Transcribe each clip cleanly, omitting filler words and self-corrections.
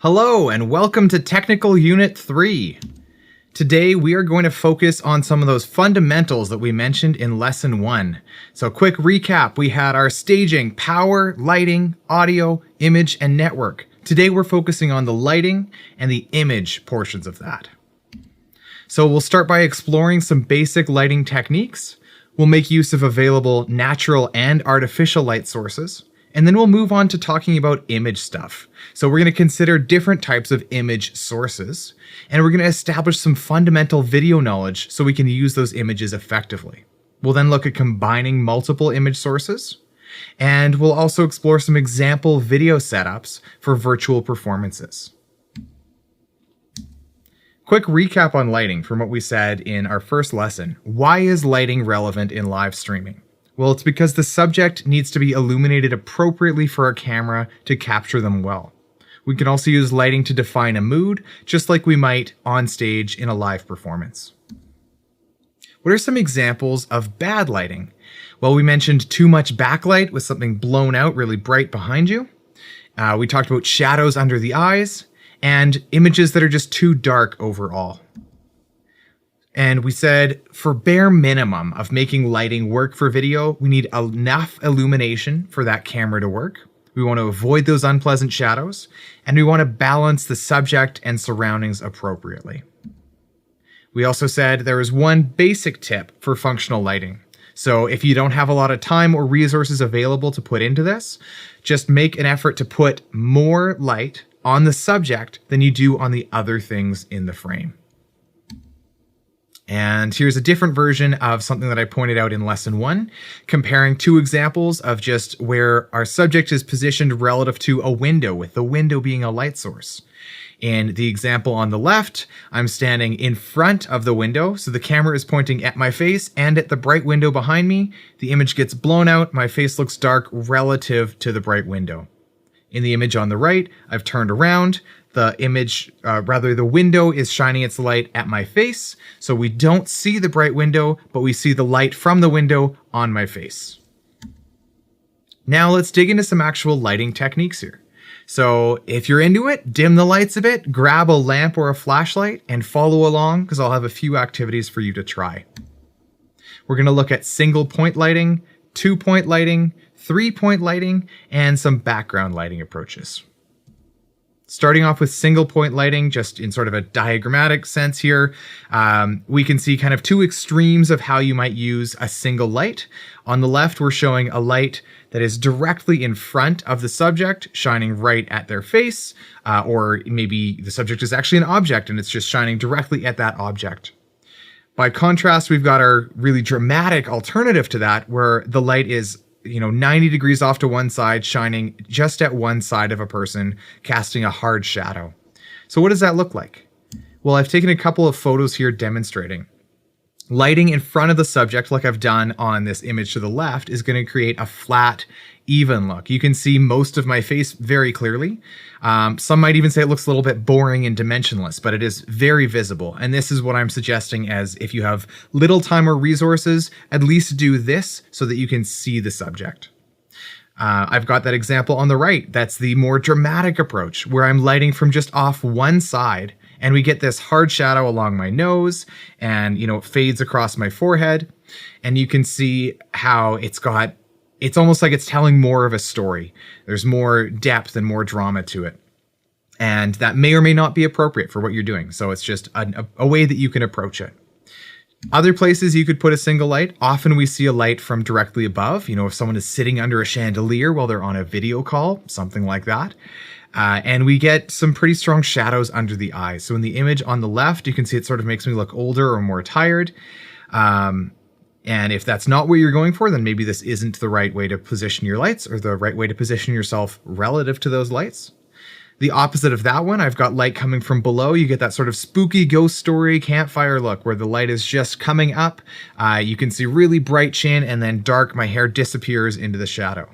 Hello and welcome to Technical Unit 3. Today we are going to focus on some of those fundamentals that we mentioned in Lesson 1. So quick recap, we had our staging, power, lighting, audio, image, and network. Today we're focusing on the lighting and the image portions of that. So we'll start by exploring some basic lighting techniques. We'll make use of available natural and artificial light sources. And then we'll move on to talking about image stuff. So we're going to consider different types of image sources, and we're going to establish some fundamental video knowledge so we can use those images effectively. We'll then look at combining multiple image sources, and we'll also explore some example video setups for virtual performances. Quick recap on lighting from what we said in our first lesson. Why is lighting relevant in live streaming? Well, it's because the subject needs to be illuminated appropriately for our camera to capture them well. We can also use lighting to define a mood, just like we might on stage in a live performance. What are some examples of bad lighting? Well, we mentioned too much backlight with something blown out really bright behind you. We talked about shadows under the eyes and images that are just too dark overall. And we said for bare minimum of making lighting work for video, we need enough illumination for that camera to work. We want to avoid those unpleasant shadows, and we want to balance the subject and surroundings appropriately. We also said there is one basic tip for functional lighting. So if you don't have a lot of time or resources available to put into this, just make an effort to put more light on the subject than you do on the other things in the frame. And here's a different version of something that I pointed out in Lesson 1, comparing two examples of just where our subject is positioned relative to a window, with the window being a light source. In the example on the left, I'm standing in front of the window, so the camera is pointing at my face and at the bright window behind me. The image gets blown out, my face looks dark relative to the bright window. In the image on the right, I've turned around. The window is shining its light at my face, so we don't see the bright window, but we see the light from the window on my face. Now let's dig into some actual lighting techniques here. So if you're into it, dim the lights a bit, grab a lamp or a flashlight, and follow along because I'll have a few activities for you to try. We're going to look at single point lighting, 2-point lighting, 3-point lighting, and some background lighting approaches. Starting off with single point lighting, just in sort of a diagrammatic sense here, we can see kind of two extremes of how you might use a single light. On the left, we're showing a light that is directly in front of the subject, shining right at their face, or maybe the subject is actually an object and it's just shining directly at that object. By contrast, we've got our really dramatic alternative to that, where the light is 90 degrees off to one side, shining just at one side of a person, casting a hard shadow. So what does that look like? Well, I've taken a couple of photos here demonstrating. Lighting in front of the subject, like I've done on this image to the left, is going to create a flat, even look. You can see most of my face very clearly. Some might even say it looks a little bit boring and dimensionless, but it is very visible. And this is what I'm suggesting as if you have little time or resources, at least do this so that you can see the subject. I've got that example on the right. That's the more dramatic approach, where I'm lighting from just off one side, and we get this hard shadow along my nose, and it fades across my forehead. And you can see how it's almost like it's telling more of a story. There's more depth and more drama to it. And that may or may not be appropriate for what you're doing. So it's just a way that you can approach it. Other places you could put a single light. Often we see a light from directly above. If someone is sitting under a chandelier while they're on a video call, something like that. And we get some pretty strong shadows under the eyes. So in the image on the left, you can see it sort of makes me look older or more tired. And if that's not what you're going for, then maybe this isn't the right way to position your lights or the right way to position yourself relative to those lights. The opposite of that one, I've got light coming from below. You get that sort of spooky ghost story campfire look where the light is just coming up. You can see really bright chin and then dark, my hair disappears into the shadow.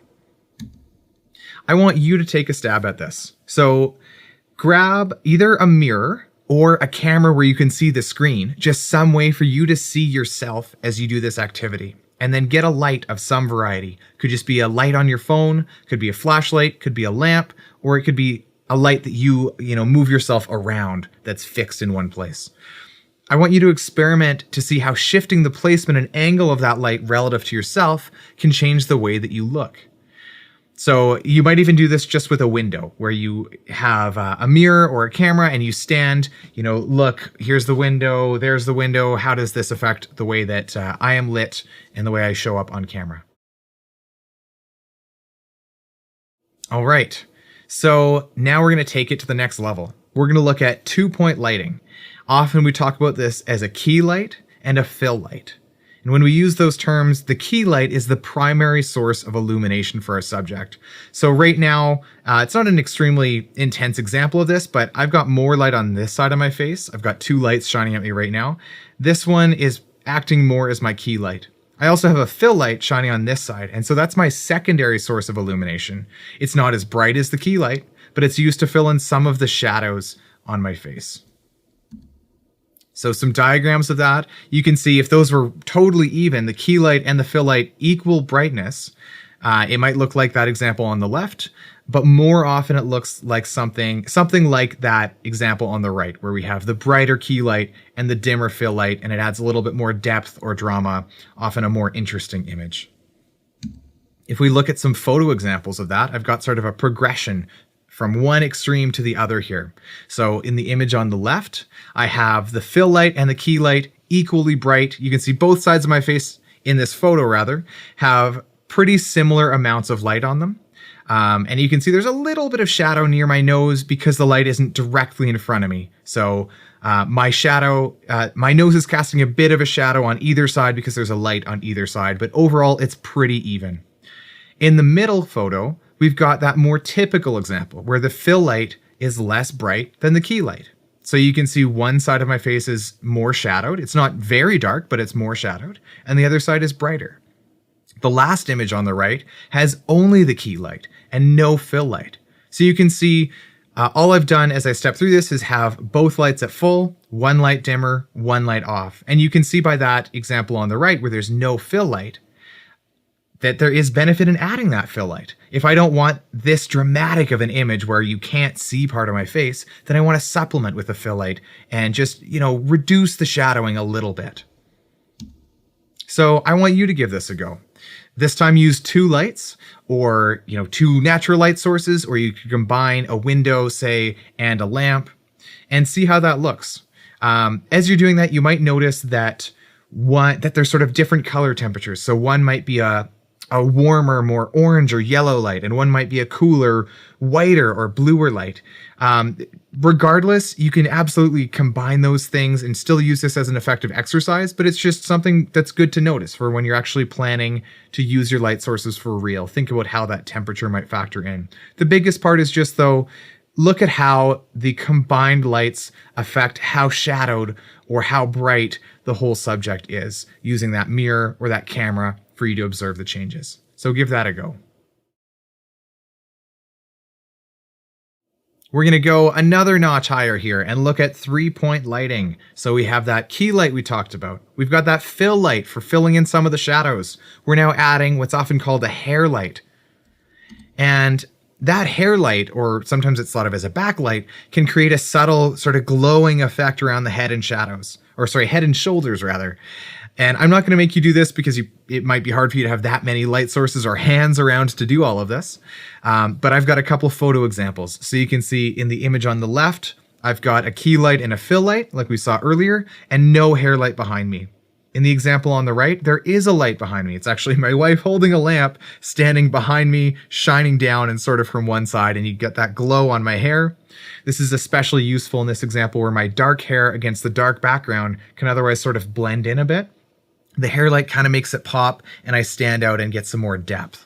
I want you to take a stab at this. So grab either a mirror or a camera where you can see the screen, just some way for you to see yourself as you do this activity. And then get a light of some variety. Could just be a light on your phone, could be a flashlight, could be a lamp, or it could be a light that you move yourself around that's fixed in one place. I want you to experiment to see how shifting the placement and angle of that light relative to yourself can change the way that you look. So you might even do this just with a window where you have a mirror or a camera and you stand, look, here's the window, there's the window. How does this affect the way that I am lit and the way I show up on camera? All right. So now we're going to take it to the next level. We're going to look at 2-point lighting. Often we talk about this as a key light and a fill light. And when we use those terms, the key light is the primary source of illumination for our subject. So right now, it's not an extremely intense example of this, but I've got more light on this side of my face. I've got 2 lights shining at me right now. This one is acting more as my key light. I also have a fill light shining on this side, and so that's my secondary source of illumination. It's not as bright as the key light, but it's used to fill in some of the shadows on my face. So some diagrams of that, you can see if those were totally even, the key light and the fill light equal brightness, it might look like that example on the left, but more often it looks like something like that example on the right, where we have the brighter key light and the dimmer fill light, and it adds a little bit more depth or drama, often a more interesting image. If we look at some photo examples of that, I've got sort of a progression from one extreme to the other here. So in the image on the left, I have the fill light and the key light equally bright. You can see both sides of my face in this photo rather have pretty similar amounts of light on them. And you can see there's a little bit of shadow near my nose because the light isn't directly in front of me. So my nose is casting a bit of a shadow on either side because there's a light on either side, but overall it's pretty even. In the middle photo, we've got that more typical example where the fill light is less bright than the key light. So you can see one side of my face is more shadowed. It's not very dark, but it's more shadowed. And the other side is brighter. The last image on the right has only the key light and no fill light. So you can see all I've done as I step through this is have both lights at full, one light dimmer, one light off. And you can see by that example on the right where there's no fill light, that there is benefit in adding that fill light. If I don't want this dramatic of an image where you can't see part of my face, then I want to supplement with a fill light and just, reduce the shadowing a little bit. So I want you to give this a go. This time use 2 lights or, 2 natural light sources, or you could combine a window, say, and a lamp and see how that looks. As you're doing that, you might notice that there's sort of different color temperatures. So one might be a warmer, more orange or yellow light, and one might be a cooler, whiter or bluer light. Regardless, you can absolutely combine those things and still use this as an effective exercise, but it's just something that's good to notice for when you're actually planning to use your light sources for real. Think about how that temperature might factor in. The biggest part is just, though, look at how the combined lights affect how shadowed or how bright the whole subject is using that mirror or that camera for you to observe the changes. So give that a go. We're going to go another notch higher here and look at 3-point lighting. So we have that key light we talked about. We've got that fill light for filling in some of the shadows. We're now adding what's often called a hair light. And that hair light, or sometimes it's thought of as a backlight, can create a subtle sort of glowing effect around the head and head and shoulders rather. And I'm not going to make you do this because it might be hard for you to have that many light sources or hands around to do all of this. But I've got a couple photo examples. So you can see in the image on the left, I've got a key light and a fill light like we saw earlier, and no hair light behind me. In the example on the right, there is a light behind me. It's actually my wife holding a lamp, standing behind me, shining down and sort of from one side, and you get that glow on my hair. This is especially useful in this example where my dark hair against the dark background can otherwise sort of blend in a bit. The hair light kind of makes it pop, and I stand out and get some more depth.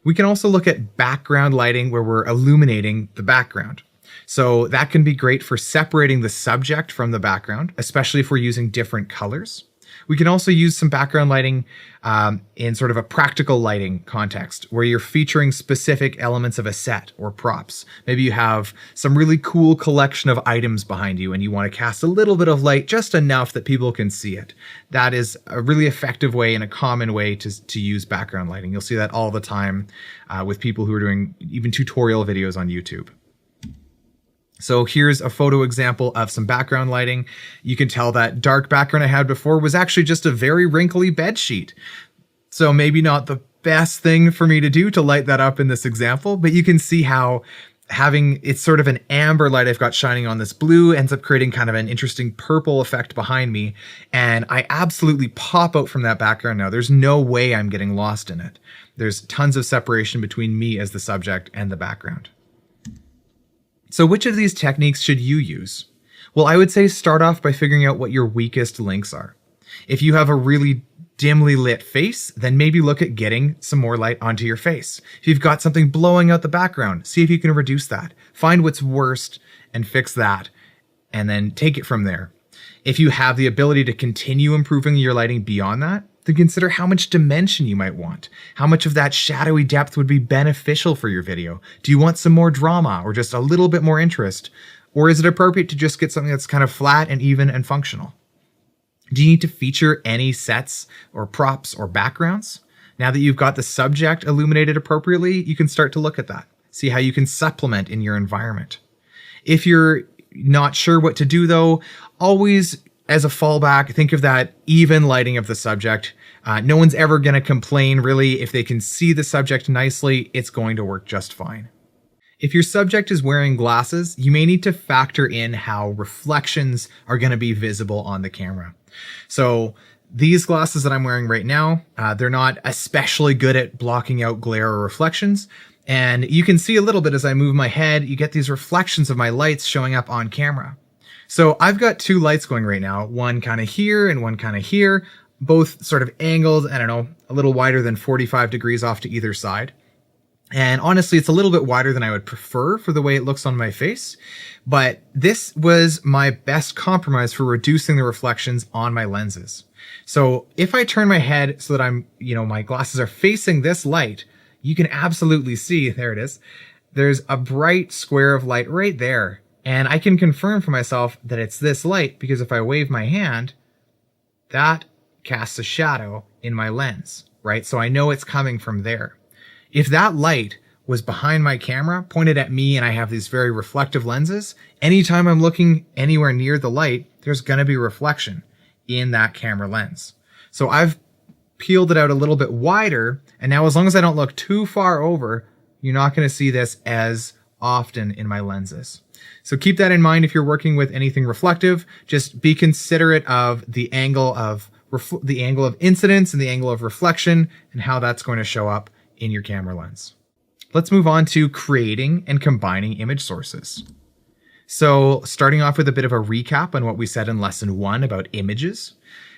We can also look at background lighting where we're illuminating the background. So that can be great for separating the subject from the background, especially if we're using different colors. We can also use some background lighting in sort of a practical lighting context where you're featuring specific elements of a set or props. Maybe you have some really cool collection of items behind you and you want to cast a little bit of light, just enough that people can see it. That is a really effective way and a common way to use background lighting. You'll see that all the time with people who are doing even tutorial videos on YouTube. So here's a photo example of some background lighting. You can tell that dark background I had before was actually just a very wrinkly bed sheet. So maybe not the best thing for me to do to light that up in this example, but you can see how it's sort of an amber light I've got shining on this blue ends up creating kind of an interesting purple effect behind me. And I absolutely pop out from that background now. There's no way I'm getting lost in it. There's tons of separation between me as the subject and the background. So which of these techniques should you use? Well, I would say start off by figuring out what your weakest links are. If you have a really dimly lit face, then maybe look at getting some more light onto your face. If you've got something blowing out the background, see if you can reduce that. Find what's worst and fix that, and then take it from there. If you have the ability to continue improving your lighting beyond that, then consider how much dimension you might want. How much of that shadowy depth would be beneficial for your video? Do you want some more drama or just a little bit more interest? Or is it appropriate to just get something that's kind of flat and even and functional? Do you need to feature any sets or props or backgrounds? Now that you've got the subject illuminated appropriately, you can start to look at that. See how you can supplement in your environment. If you're not sure what to do though, always as a fallback, think of that even lighting of the subject. No one's ever going to complain, really. If they can see the subject nicely, it's going to work just fine. If your subject is wearing glasses, you may need to factor in how reflections are going to be visible on the camera. So these glasses that I'm wearing right now, they're not especially good at blocking out glare or reflections. And you can see a little bit as I move my head, you get these reflections of my lights showing up on camera. So I've got two lights going right now, one kind of here and one kind of here, both sort of angled, I don't know, a little wider than 45 degrees off to either side. And honestly, it's a little bit wider than I would prefer for the way it looks on my face. But this was my best compromise for reducing the reflections on my lenses. So if I turn my head so that my glasses are facing this light, you can absolutely see, there it is. There's a bright square of light right there. And I can confirm for myself that it's this light because if I wave my hand, that casts a shadow in my lens, right? So I know it's coming from there. If that light was behind my camera, pointed at me, and I have these very reflective lenses, anytime I'm looking anywhere near the light, there's going to be reflection in that camera lens. So I've peeled it out a little bit wider, and now as long as I don't look too far over, you're not going to see this as often in my lenses. So keep that in mind if you're working with anything reflective. Just be considerate of the angle of incidence and the angle of reflection and how that's going to show up in your camera lens. Let's move on to creating and combining image sources. So starting off with a bit of a recap on what we said in lesson 1 about images.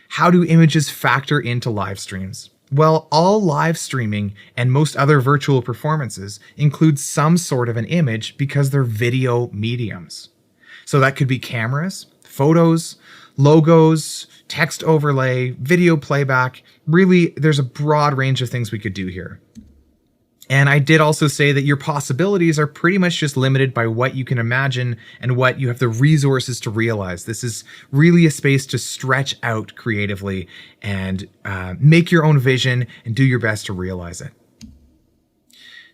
How do images factor into live streams? Well, all live streaming and most other virtual performances include some sort of an image because they're video mediums. So that could be cameras, photos, logos, text overlay, video playback. Really, there's a broad range of things we could do here. And I did also say that your possibilities are pretty much just limited by what you can imagine and what you have the resources to realize. This is really a space to stretch out creatively and make your own vision and do your best to realize it.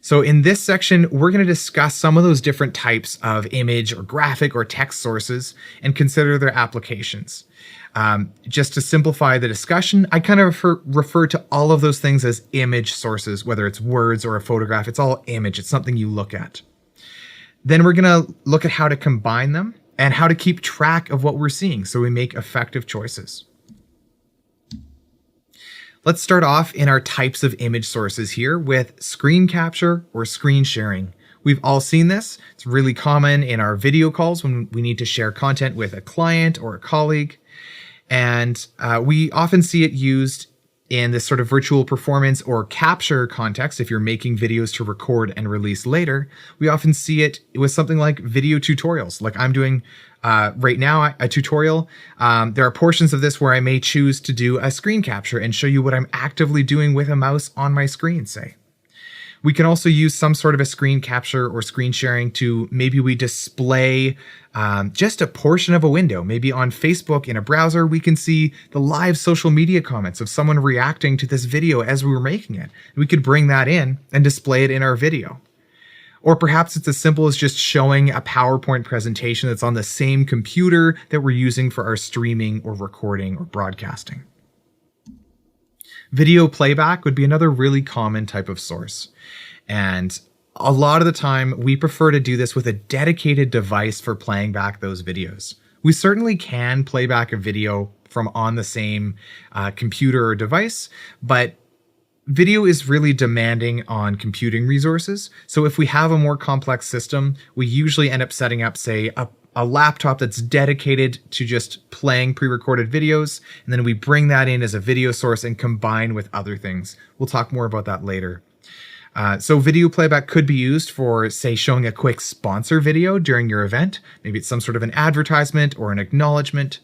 So in this section, we're going to discuss some of those different types of image or graphic or text sources and consider their applications. Just to simplify the discussion, I kind of refer to all of those things as image sources, whether it's words or a photograph. It's all image. It's something you look at. Then we're going to look at how to combine them and how to keep track of what we're seeing so we make effective choices. Let's start off in our types of image sources here with screen capture or screen sharing. We've all seen this. It's really common in our video calls when we need to share content with a client or a colleague. And we often see it used In this sort of virtual performance or capture context, if you're making videos to record and release later, we often see it with something like video tutorials. Like I'm doing right now, a tutorial. There are portions of this where I may choose to do a screen capture and show you what I'm actively doing with a mouse on my screen, say. We can also use some sort of a screen capture or screen sharing to maybe we display just a portion of a window. Maybe on Facebook in a browser, we can see the live social media comments of someone reacting to this video as we were making it. We could bring that in and display it in our video. Or perhaps it's as simple as just showing a PowerPoint presentation that's on the same computer that we're using for our streaming or recording or broadcasting. Video playback would be another really common type of source. And a lot of the time, we prefer to do this with a dedicated device for playing back those videos. We certainly can play back a video from on the same computer or device, but video is really demanding on computing resources. So if we have a more complex system, we usually end up setting up, say, a laptop that's dedicated to just playing pre-recorded videos, and then we bring that in as a video source and combine with other things. We'll talk more about that later. So video playback could be used for, say, showing a quick sponsor video during your event. Maybe it's some sort of an advertisement or an acknowledgement.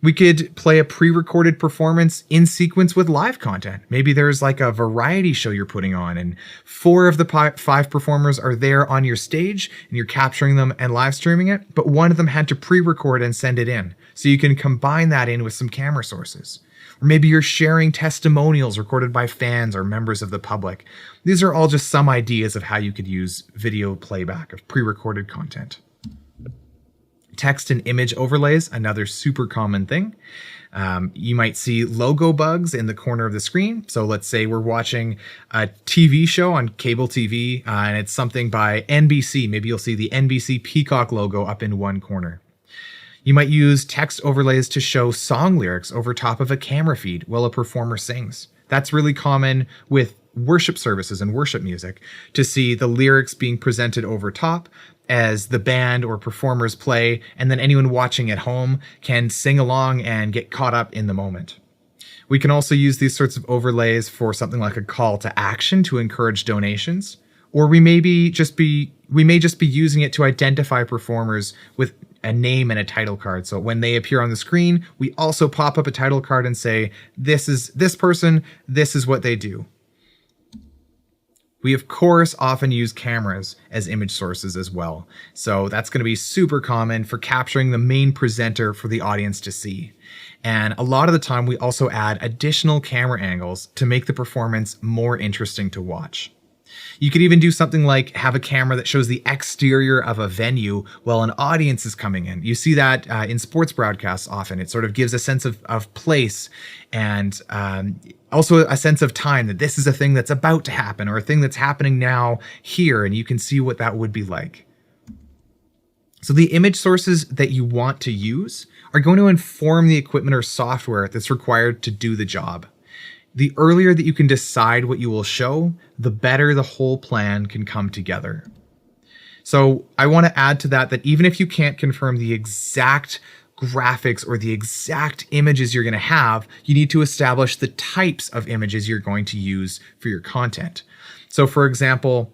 We could play a pre-recorded performance in sequence with live content. Maybe there's like a variety show you're putting on and 4 of the 5 performers are there on your stage and you're capturing them and live streaming it, but one of them had to pre-record and send it in. So you can combine that in with some camera sources. Or maybe you're sharing testimonials recorded by fans or members of the public. These are all just some ideas of how you could use video playback of pre-recorded content. Text and image overlays, another super common thing. You might see logo bugs in the corner of the screen. So let's say we're watching a TV show on cable TV and it's something by NBC. Maybe you'll see the NBC Peacock logo up in one corner. You might use text overlays to show song lyrics over top of a camera feed while a performer sings. That's really common with worship services and worship music, to see the lyrics being presented over top as the band or performers play, and then anyone watching at home can sing along and get caught up in the moment. We can also use these sorts of overlays for something like a call to action to encourage donations, or we may just be using it to identify performers with a name and a title card. So when they appear on the screen, we also pop up a title card and say, this is this person, this is what they do. We, of course, often use cameras as image sources as well. So that's going to be super common for capturing the main presenter for the audience to see. And a lot of the time, we also add additional camera angles to make the performance more interesting to watch. You could even do something like have a camera that shows the exterior of a venue while an audience is coming in. You see that in sports broadcasts often. It sort of gives a sense of place and also a sense of time, that this is a thing that's about to happen or a thing that's happening now here, and you can see what that would be like. So the image sources that you want to use are going to inform the equipment or software that's required to do the job. The earlier that you can decide what you will show, the better the whole plan can come together. So I want to add to that even if you can't confirm the exact graphics or the exact images you're going to have, you need to establish the types of images you're going to use for your content. So for example,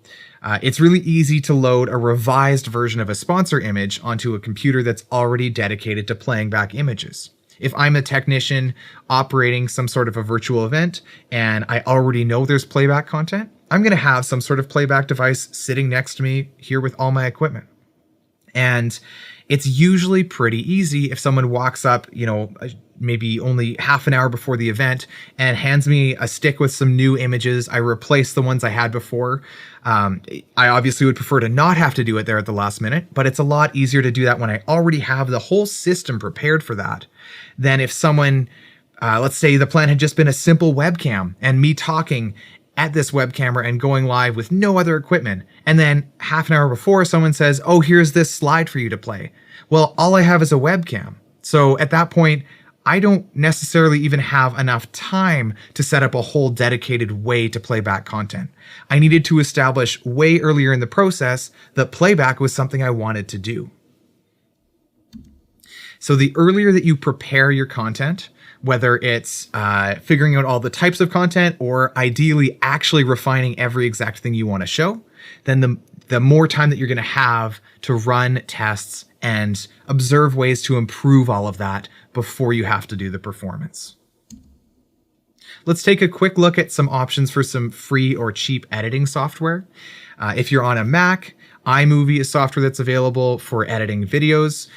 it's really easy to load a revised version of a sponsor image onto a computer that's already dedicated to playing back images. If I'm a technician operating some sort of a virtual event and I already know there's playback content, I'm going to have some sort of playback device sitting next to me here with all my equipment. And it's usually pretty easy if someone walks up, maybe only half an hour before the event and hands me a stick with some new images. I replace the ones I had before. I obviously would prefer to not have to do it there at the last minute, but it's a lot easier to do that when I already have the whole system prepared for that than if someone, let's say the plan had just been a simple webcam and me talking at this web camera and going live with no other equipment. And then half an hour before someone says, oh, here's this slide for you to play. Well, all I have is a webcam. So at that point, I don't necessarily even have enough time to set up a whole dedicated way to play back content. I needed to establish way earlier in the process that playback was something I wanted to do. So the earlier that you prepare your content, whether it's figuring out all the types of content or ideally actually refining every exact thing you want to show, then the more time that you're going to have to run tests and observe ways to improve all of that before you have to do the performance. Let's take a quick look at some options for some free or cheap editing software. If you're on a Mac, iMovie is software that's available for editing videos.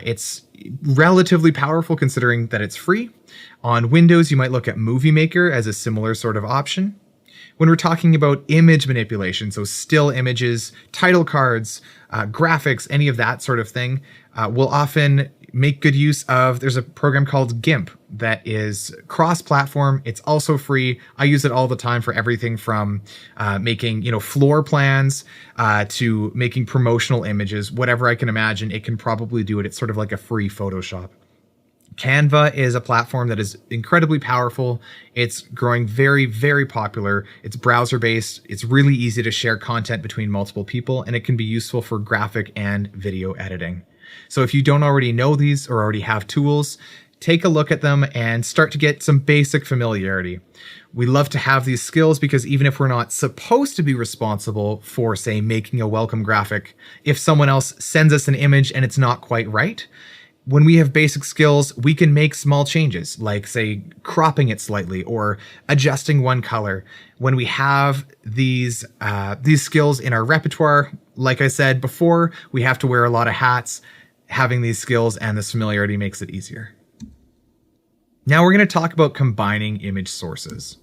It's relatively powerful considering that it's free. On Windows, you might look at Movie Maker as a similar sort of option. When we're talking about image manipulation, so still images, title cards, graphics, any of that sort of thing, we'll often make good use of, there's a program called GIMP that is cross-platform. It's also free. I use it all the time for everything from making, floor plans to making promotional images, whatever I can imagine, it can probably do it. It's sort of like a free Photoshop. Canva is a platform that is incredibly powerful. It's growing very, very popular. It's browser-based. It's really easy to share content between multiple people, and it can be useful for graphic and video editing. So if you don't already know these or already have tools, take a look at them and start to get some basic familiarity. We love to have these skills because even if we're not supposed to be responsible for, say, making a welcome graphic, if someone else sends us an image and it's not quite right, when we have basic skills, we can make small changes, like, say, cropping it slightly or adjusting one color. When we have these skills in our repertoire, like I said before, we have to wear a lot of hats. Having these skills and this familiarity makes it easier. Now we're going to talk about combining image sources.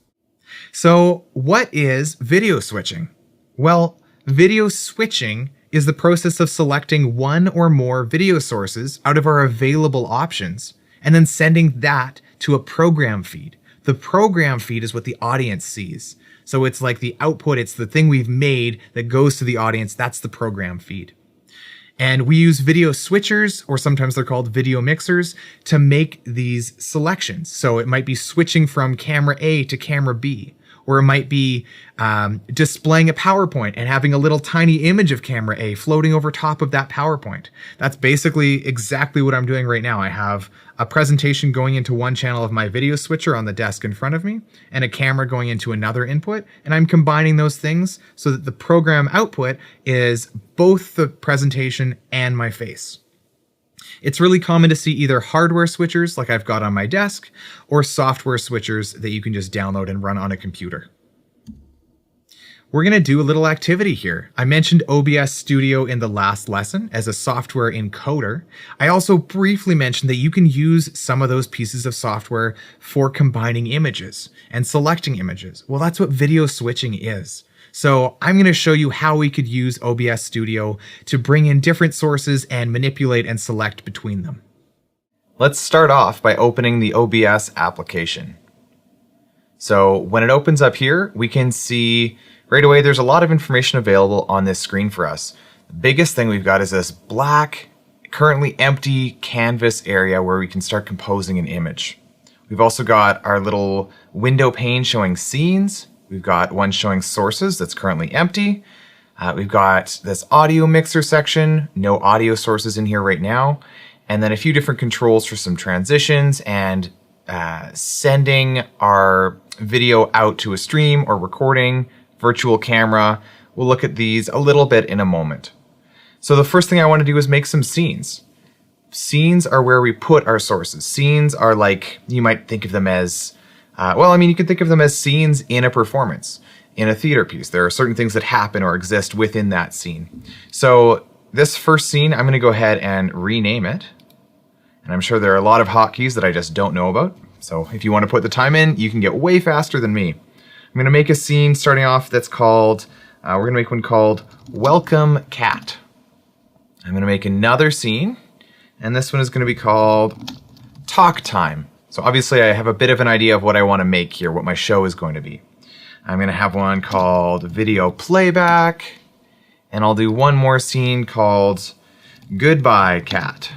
So what is video switching? Well, video switching is the process of selecting one or more video sources out of our available options and then sending that to a program feed. The program feed is what the audience sees. So it's like the output, it's the thing we've made that goes to the audience. That's the program feed. And we use video switchers, or sometimes they're called video mixers, to make these selections. So it might be switching from camera A to camera B, or it might be displaying a PowerPoint and having a little tiny image of camera A floating over top of that PowerPoint. That's basically exactly what I'm doing right now. I have a presentation going into one channel of my video switcher on the desk in front of me, and a camera going into another input, and I'm combining those things so that the program output is both the presentation and my face. It's really common to see either hardware switchers like I've got on my desk or software switchers that you can just download and run on a computer. We're going to do a little activity here. I mentioned OBS Studio in the last lesson as a software encoder. I also briefly mentioned that you can use some of those pieces of software for combining images and selecting images. Well, that's what video switching is. So I'm going to show you how we could use OBS Studio to bring in different sources and manipulate and select between them. Let's start off by opening the OBS application. So when it opens up here, we can see right away there's a lot of information available on this screen for us. The biggest thing we've got is this black, currently empty canvas area where we can start composing an image. We've also got our little window pane showing scenes. We've got one showing sources that's currently empty. We've got this audio mixer section, no audio sources in here right now. And then a few different controls for some transitions and sending our video out to a stream or recording, virtual camera. We'll look at these a little bit in a moment. So the first thing I want to do is make some scenes. Scenes are where we put our sources. Scenes are like, you might think of them as you can think of them as scenes in a performance, in a theater piece. There are certain things that happen or exist within that scene. So this first scene, I'm going to go ahead and rename it. And I'm sure there are a lot of hotkeys that I just don't know about. So if you want to put the time in, you can get way faster than me. I'm going to make a scene starting off that's called, we're going to make one called Welcome Cat. I'm going to make another scene, and this one is going to be called Talk Time. So obviously I have a bit of an idea of what I want to make here, what my show is going to be. I'm going to have one called Video Playback, and I'll do one more scene called Goodbye Cat.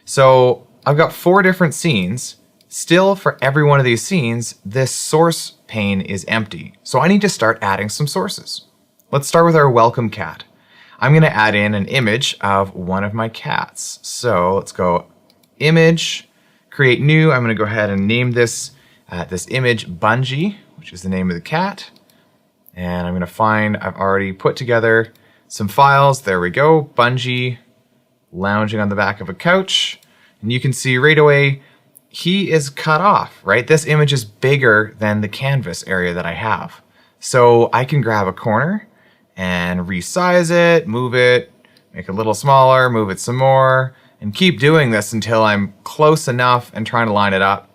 So I've got 4 different scenes. Still, for every one of these scenes, this source pane is empty. So I need to start adding some sources. Let's start with our Welcome Cat. I'm going to add in an image of one of my cats. So let's go Image, create new. I'm going to go ahead and name this image Bungie, which is the name of the cat. And I'm going to find, I've already put together some files. There we go. Bungie lounging on the back of a couch. And you can see right away, he is cut off, right? This image is bigger than the canvas area that I have. So I can grab a corner and resize it, move it, make it a little smaller, move it some more, and keep doing this until I'm close enough and trying to line it up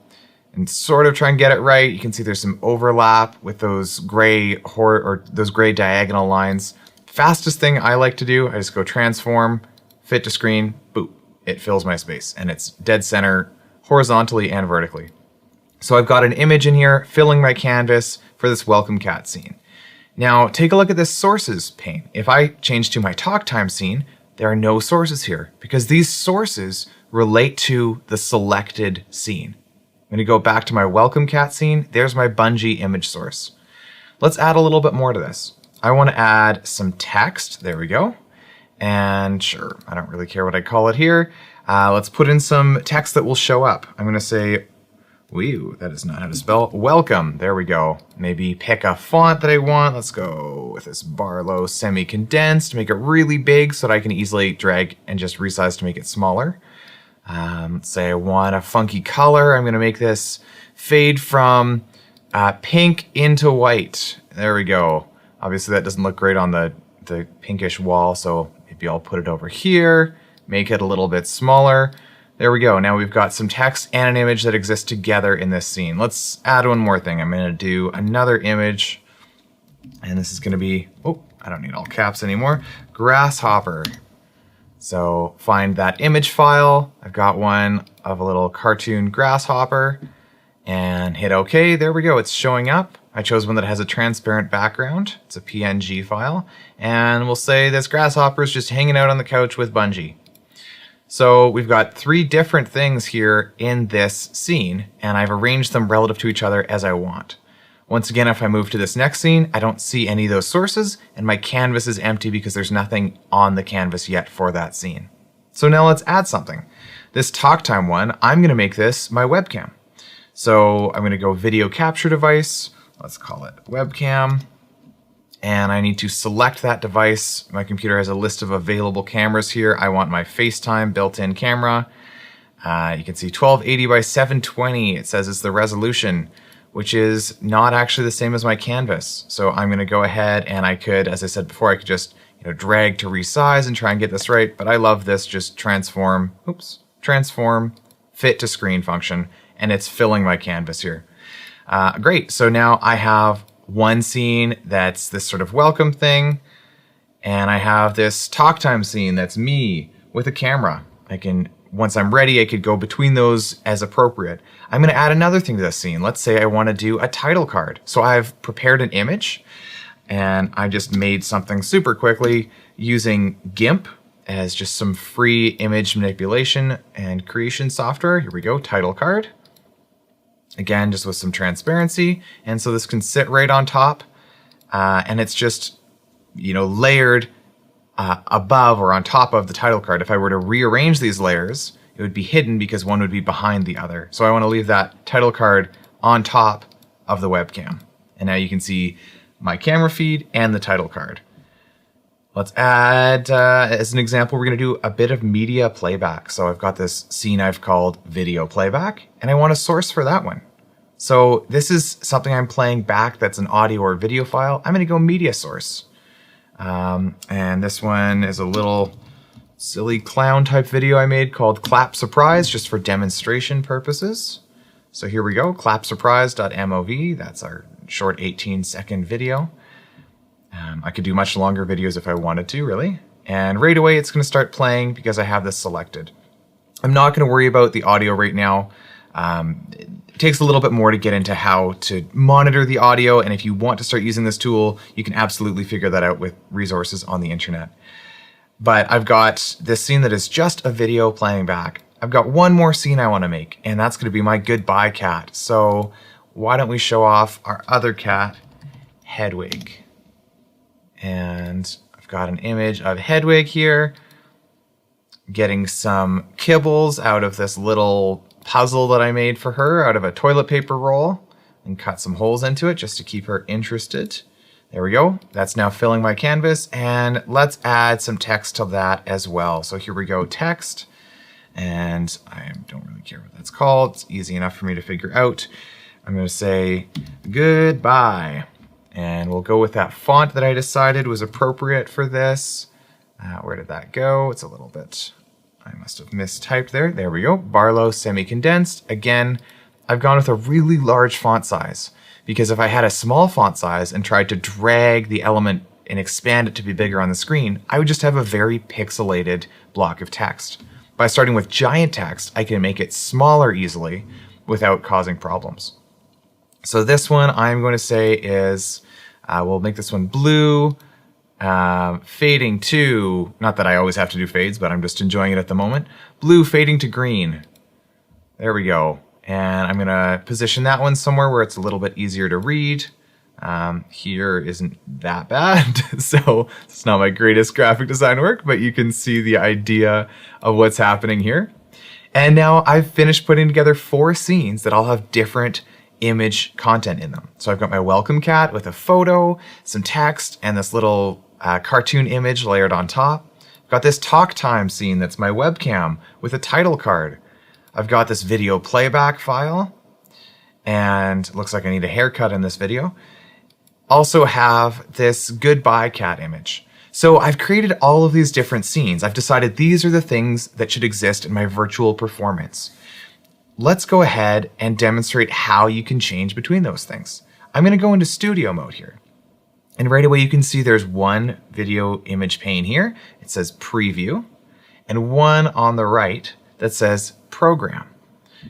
and sort of try and get it right. You can see there's some overlap with those gray diagonal lines. Fastest thing I like to do, I just go transform, fit to screen, boop, it fills my space, and it's dead center horizontally and vertically. So I've got an image in here filling my canvas for this welcome cat scene. Now take a look at this sources pane. If I change to my talk time scene, there are no sources here because these sources relate to the selected scene. I'm going to go back to my welcome cat scene. There's my Bungie image source. Let's add a little bit more to this. I want to add some text. There we go. And sure, I don't really care what I call it here. Let's put in some text that will show up. I'm going to say, whew, that is not how to spell welcome. There we go. Maybe pick a font that I want. Let's go with this Barlow semi-condensed, make it really big so that I can easily drag and just resize to make it smaller. Let's say I want a funky color. I'm going to make this fade from pink into white. There we go. Obviously that doesn't look great on the pinkish wall, so maybe I'll put it over here, make it a little bit smaller. There we go. Now we've got some text and an image that exists together in this scene. Let's add one more thing. I'm going to do another image, and this is going to be, oh, I don't need all caps anymore, grasshopper. So find that image file. I've got one of a little cartoon grasshopper, and hit OK. There we go. It's showing up. I chose one that has a transparent background. It's a PNG file. And we'll say this grasshopper is just hanging out on the couch with Bungie. So we've got 3 different things here in this scene, and I've arranged them relative to each other as I want. Once again, if I move to this next scene, I don't see any of those sources, and my canvas is empty because there's nothing on the canvas yet for that scene. So now let's add something. This talk time one, I'm going to make this my webcam. So I'm going to go video capture device. Let's call it webcam. And I need to select that device. My computer has a list of available cameras here. I want my FaceTime built-in camera. You can see 1280 by 720. It says it's the resolution, which is not actually the same as my canvas. So I'm going to go ahead and I could, as I said before, I could just drag to resize and try and get this right. But I love this just transform, fit to screen function, and it's filling my canvas here. Great. So now I have one scene that's this sort of welcome thing, and I have this talk time scene that's me with a camera. I can, once I'm ready, I could go between those as appropriate. I'm going to add another thing to this scene. Let's say I want to do a title card. So I've prepared an image, and I just made something super quickly using GIMP as just some free image manipulation and creation software. Here we go, title card. Again, just with some transparency. And so this can sit right on top, and it's just, layered above or on top of the title card. If I were to rearrange these layers, it would be hidden because one would be behind the other. So I want to leave that title card on top of the webcam. And now you can see my camera feed and the title card. Let's add, as an example, we're going to do a bit of media playback. So I've got this scene I've called video playback, and I want a source for that one. So this is something I'm playing back that's an audio or video file. I'm going to go media source. And this one is a little silly clown type video I made called Clap Surprise, just for demonstration purposes. So here we go, clapsurprise.mov. That's our short 18-second video. I could do much longer videos if I wanted to, really. And right away, it's going to start playing because I have this selected. I'm not going to worry about the audio right now. It takes a little bit more to get into how to monitor the audio. And if you want to start using this tool, you can absolutely figure that out with resources on the internet. But I've got this scene that is just a video playing back. I've got one more scene I want to make, and that's going to be my goodbye cat. So why don't we show off our other cat, Hedwig. And I've got an image of Hedwig here, getting some kibbles out of this little puzzle that I made for her out of a toilet paper roll and cut some holes into it just to keep her interested. There we go. That's now filling my canvas, and let's add some text to that as well. So here we go, text, and I don't really care what that's called. It's easy enough for me to figure out. I'm going to say goodbye, and we'll go with that font that I decided was appropriate for this. Where did that go? It's a little bit, I must have mistyped there. There we go. Barlow semi-condensed. Again, I've gone with a really large font size, because if I had a small font size and tried to drag the element and expand it to be bigger on the screen, I would just have a very pixelated block of text. By starting with giant text, I can make it smaller easily without causing problems. So this one I'm going to say is, we'll make this one blue, fading to, not that I always have to do fades, but I'm just enjoying it at the moment. Blue fading to green. There we go. And I'm going to position that one somewhere where it's a little bit easier to read. Here isn't that bad, so it's not my greatest graphic design work, but you can see the idea of what's happening here. And now I've finished putting together 4 scenes that all have different image content in them. So I've got my welcome cat with a photo, some text, and this little cartoon image layered on top. I've got this talk time scene that's my webcam with a title card. I've got this video playback file, and it looks like I need a haircut in this video. Also have this goodbye cat image. So I've created all of these different scenes. I've decided these are the things that should exist in my virtual performance. Let's go ahead and demonstrate how you can change between those things. I'm going to go into studio mode here. And right away you can see there's one video image pane here. It says preview, and one on the right that says program.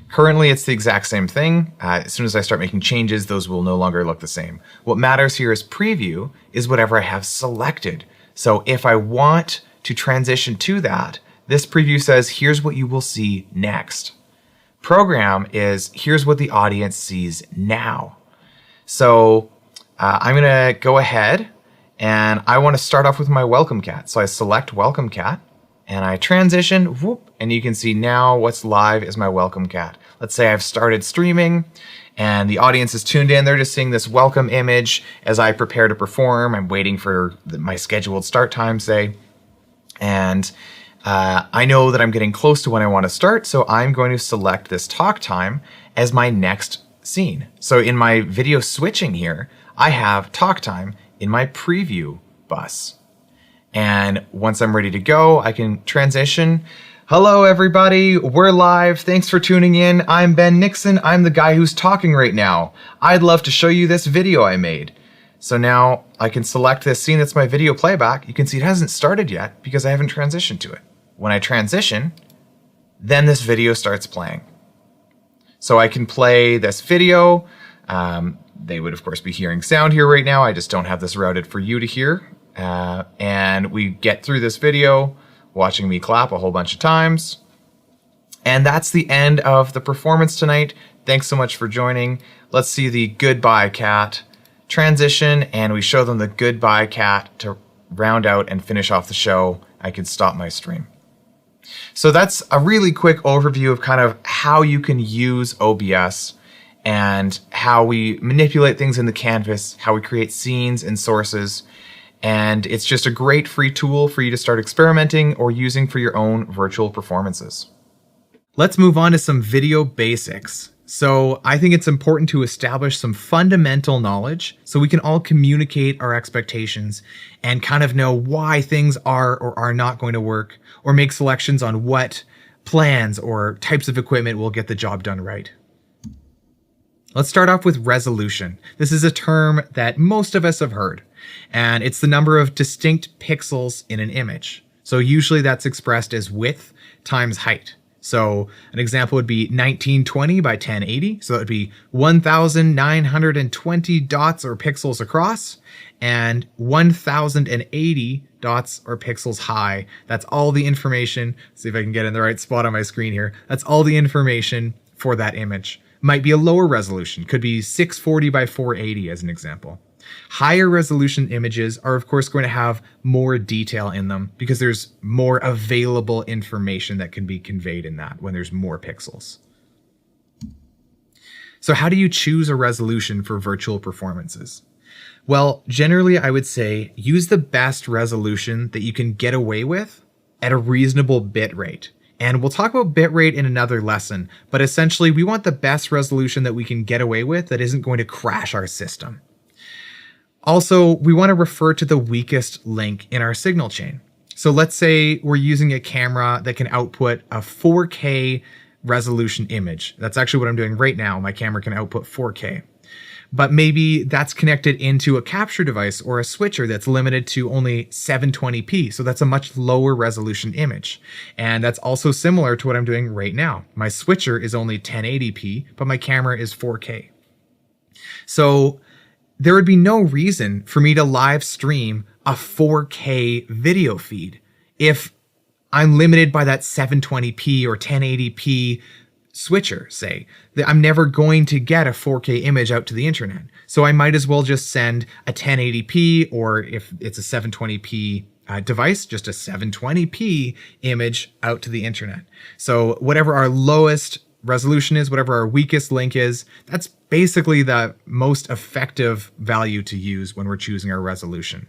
Currently, it's the exact same thing. As soon as I start making changes, those will no longer look the same. What matters here is preview is whatever I have selected. So if I want to transition to that, this preview says, here's what you will see next. Program is, here's what the audience sees now. So I'm gonna go ahead and I wanna start off with my welcome cat. So I select welcome cat, and I transition, whoop, and you can see now what's live is my welcome cat. Let's say I've started streaming and the audience is tuned in. They're just seeing this welcome image as I prepare to perform. I'm waiting for my scheduled start time, say. And I know that I'm getting close to when I want to start, so I'm going to select this talk time as my next scene. So in my video switching here, I have talk time in my preview bus. And once I'm ready to go, I can transition. Hello, everybody. We're live. Thanks for tuning in. I'm Ben Nixon. I'm the guy who's talking right now. I'd love to show you this video I made. So now I can select this scene that's my video playback. You can see it hasn't started yet because I haven't transitioned to it. When I transition, then this video starts playing. So I can play this video. They would, of course, be hearing sound here right now. I just don't have this routed for you to hear. And we get through this video watching me clap a whole bunch of times. And that's the end of the performance tonight. Thanks so much for joining. Let's see the goodbye cat transition, and we show them the goodbye cat to round out and finish off the show. I can stop my stream. So that's a really quick overview of kind of how you can use OBS and how we manipulate things in the canvas, how we create scenes and sources. And it's just a great free tool for you to start experimenting or using for your own virtual performances. Let's move on to some video basics. So I think it's important to establish some fundamental knowledge so we can all communicate our expectations and kind of know why things are or are not going to work, or make selections on what plans or types of equipment will get the job done right. Let's start off with resolution. This is a term that most of us have heard, and it's the number of distinct pixels in an image. So usually that's expressed as width times height. So an example would be 1920 by 1080. So that would be 1,920 dots or pixels across and 1,080 dots or pixels high. That's all the information. See if I can get in the right spot on my screen here. That's all the information for that image. Might be a lower resolution, could be 640 by 480 as an example. Higher resolution images are of course going to have more detail in them because there's more available information that can be conveyed in that when there's more pixels. So how do you choose a resolution for virtual performances? Well, generally I would say use the best resolution that you can get away with at a reasonable bit rate. And we'll talk about bitrate in another lesson, but essentially we want the best resolution that we can get away with that isn't going to crash our system. Also, we want to refer to the weakest link in our signal chain. So let's say we're using a camera that can output a 4K resolution image. That's actually what I'm doing right now. My camera can output 4K. But maybe that's connected into a capture device or a switcher that's limited to only 720p. So that's a much lower resolution image. And that's also similar to what I'm doing right now. My switcher is only 1080p, but my camera is 4K. So there would be no reason for me to live stream a 4K video feed if I'm limited by that 720p or 1080p switcher, say. I'm never going to get a 4K image out to the internet. So I might as well just send a 1080p, or if it's a 720p device, just a 720p image out to the internet. So whatever our lowest resolution is, whatever our weakest link is, that's basically the most effective value to use when we're choosing our resolution.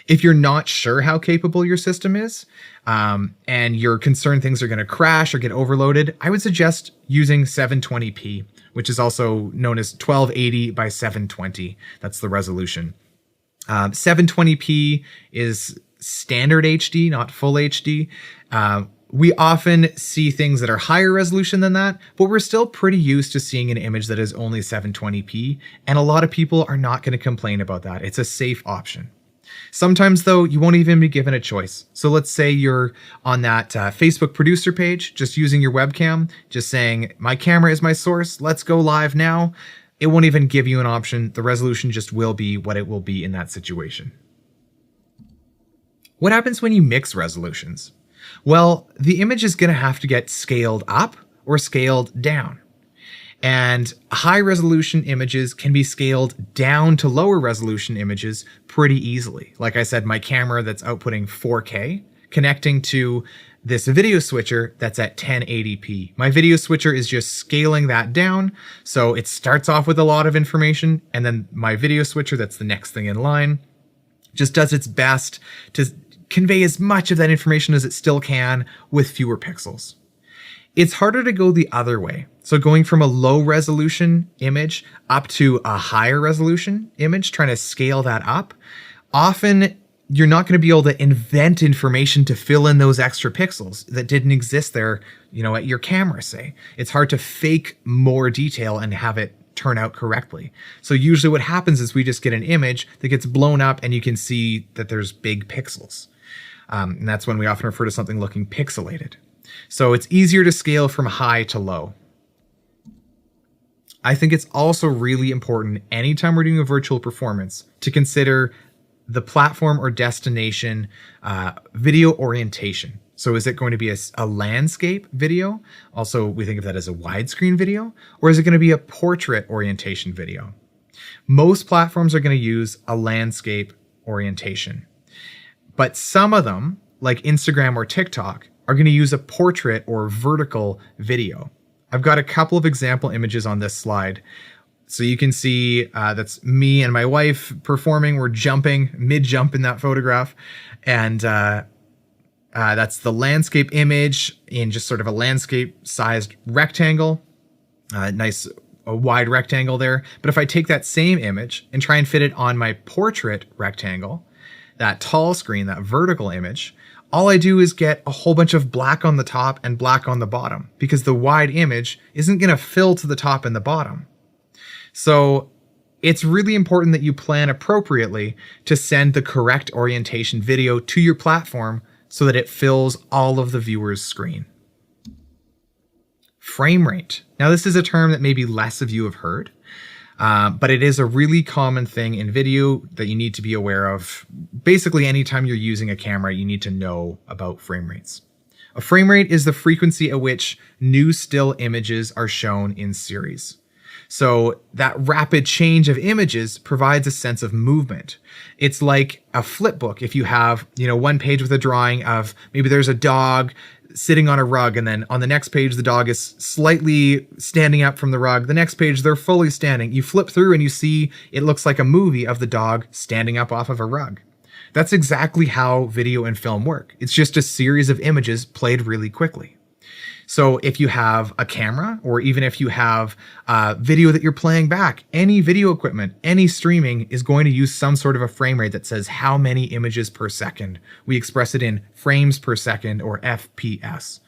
If you're not sure how capable your system is, and you're concerned things are going to crash or get overloaded, I would suggest using 720p, which is also known as 1280 by 720. That's the resolution. 720p is standard HD, not full HD. We often see things that are higher resolution than that, but we're still pretty used to seeing an image that is only 720p, and a lot of people are not going to complain about that. It's a safe option. Sometimes, though, you won't even be given a choice. So let's say you're on that Facebook producer page, just using your webcam, just saying, my camera is my source, let's go live now. It won't even give you an option. The resolution just will be what it will be in that situation. What happens when you mix resolutions? Well, the image is going to have to get scaled up or scaled down. And high resolution images can be scaled down to lower resolution images pretty easily. Like I said, my camera that's outputting 4K, connecting to this video switcher that's at 1080p. My video switcher is just scaling that down. So it starts off with a lot of information, and then my video switcher, that's the next thing in line, just does its best to convey as much of that information as it still can with fewer pixels. It's harder to go the other way. So going from a low resolution image up to a higher resolution image, trying to scale that up, often you're not going to be able to invent information to fill in those extra pixels that didn't exist there, at your camera, say. It's hard to fake more detail and have it turn out correctly. So usually what happens is we just get an image that gets blown up and you can see that there's big pixels. And that's when we often refer to something looking pixelated. So it's easier to scale from high to low. I think it's also really important anytime we're doing a virtual performance to consider the platform or destination video orientation. So is it going to be a landscape video? Also, we think of that as a widescreen video, or is it going to be a portrait orientation video? Most platforms are going to use a landscape orientation, but some of them, like Instagram or TikTok, are going to use a portrait or vertical video. I've got a couple of example images on this slide. So you can see that's me and my wife performing. We're jumping, mid-jump in that photograph. And that's the landscape image in just sort of a landscape-sized rectangle. Nice, a wide rectangle there. But if I take that same image and try and fit it on my portrait rectangle, that tall screen, that vertical image, all I do is get a whole bunch of black on the top and black on the bottom, because the wide image isn't going to fill to the top and the bottom. So it's really important that you plan appropriately to send the correct orientation video to your platform so that it fills all of the viewer's screen. Frame rate. Now, this is a term that maybe less of you have heard. But it is a really common thing in video that you need to be aware of. Basically, anytime you're using a camera, you need to know about frame rates. A frame rate is the frequency at which new still images are shown in series. So that rapid change of images provides a sense of movement. It's like a flip book. If you have, one page with a drawing of maybe there's a dog sitting on a rug, and then on the next page the dog is slightly standing up from the rug. The next page they're fully standing. You flip through and you see it looks like a movie of the dog standing up off of a rug. That's exactly how video and film work. It's just a series of images played really quickly. So if you have a camera, or even if you have video that you're playing back, any video equipment, any streaming is going to use some sort of a frame rate that says how many images per second. We express it in frames per second, or FPS.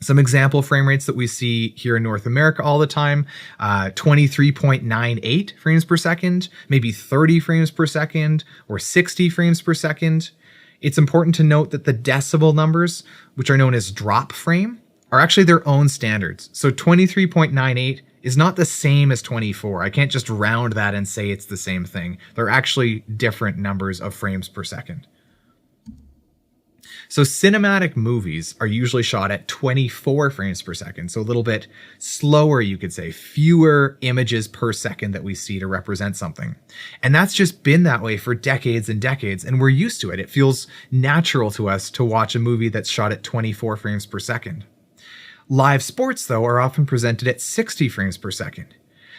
Some example frame rates that we see here in North America all the time, 23.98 frames per second, maybe 30 frames per second, or 60 frames per second. It's important to note that the decibel numbers, which are known as drop frame, are actually their own standards. So 23.98 is not the same as 24. I can't just round that and say it's the same thing. They're actually different numbers of frames per second. So cinematic movies are usually shot at 24 frames per second, so a little bit slower, you could say, fewer images per second that we see to represent something. And that's just been that way for decades and decades, and we're used to it. It feels natural to us to watch a movie that's shot at 24 frames per second. Live sports, though, are often presented at 60 frames per second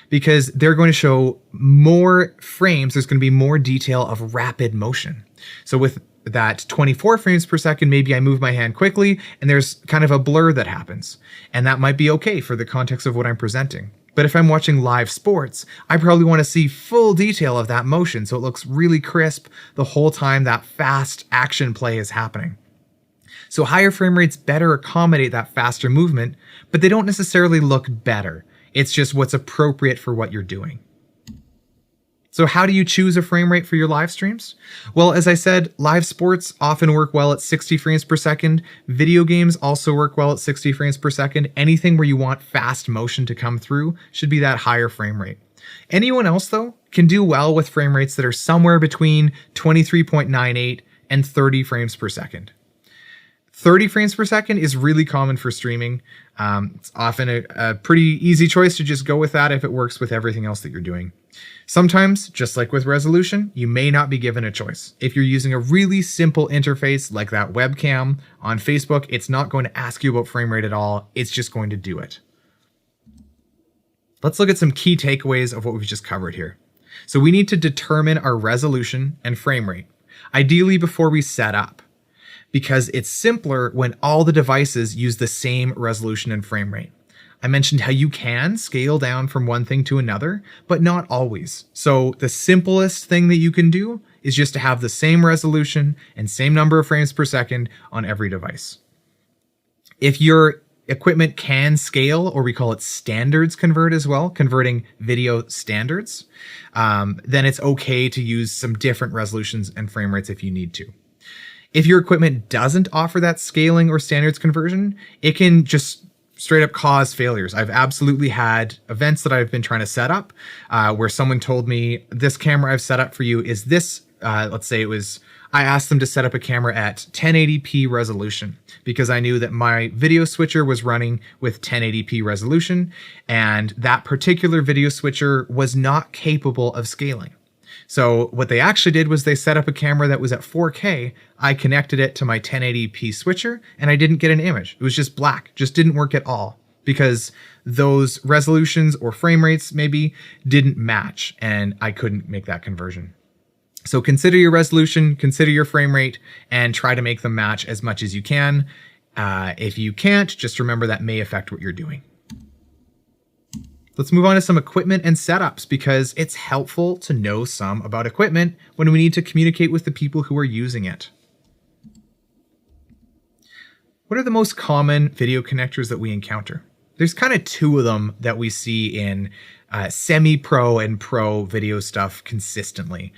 because they're going to show more frames. There's going to be more detail of rapid motion. So with that 24 frames per second, maybe I move my hand quickly and there's kind of a blur that happens. And that might be okay for the context of what I'm presenting. But if I'm watching live sports, I probably want to see full detail of that motion so it looks really crisp the whole time that fast action play is happening. So higher frame rates better accommodate that faster movement, but they don't necessarily look better. It's just what's appropriate for what you're doing. So how do you choose a frame rate for your live streams? Well, as I said, live sports often work well at 60 frames per second. Video games also work well at 60 frames per second. Anything where you want fast motion to come through should be that higher frame rate. Anyone else, though, can do well with frame rates that are somewhere between 23.98 and 30 frames per second. 30 frames per second is really common for streaming. It's often a pretty easy choice to just go with that if it works with everything else that you're doing. Sometimes, just like with resolution, you may not be given a choice. If you're using a really simple interface like that webcam on Facebook, it's not going to ask you about frame rate at all. It's just going to do it. Let's look at some key takeaways of what we've just covered here. So we need to determine our resolution and frame rate, ideally before we set up, because it's simpler when all the devices use the same resolution and frame rate. I mentioned how you can scale down from one thing to another, but not always. So the simplest thing that you can do is just to have the same resolution and same number of frames per second on every device. If your equipment can scale, or we call it standards convert as well, converting video standards, then it's okay to use some different resolutions and frame rates if you need to. If your equipment doesn't offer that scaling or standards conversion, it can just straight up cause failures. I've absolutely had events that I've been trying to set up where someone told me, this camera I've set up for you is this, let's say it was, I asked them to set up a camera at 1080p resolution because I knew that my video switcher was running with 1080p resolution, and that particular video switcher was not capable of scaling. So what they actually did was they set up a camera that was at 4K. I connected it to my 1080p switcher and I didn't get an image. It was just black, just didn't work at all because those resolutions or frame rates maybe didn't match and I couldn't make that conversion. So consider your resolution, consider your frame rate, and try to make them match as much as you can. If you can't, just remember that may affect what you're doing. Let's move on to some equipment and setups because it's helpful to know some about equipment when we need to communicate with the people who are using it. What are the most common video connectors that we encounter? There's kind of two of them that we see in semi-pro and pro video stuff consistently,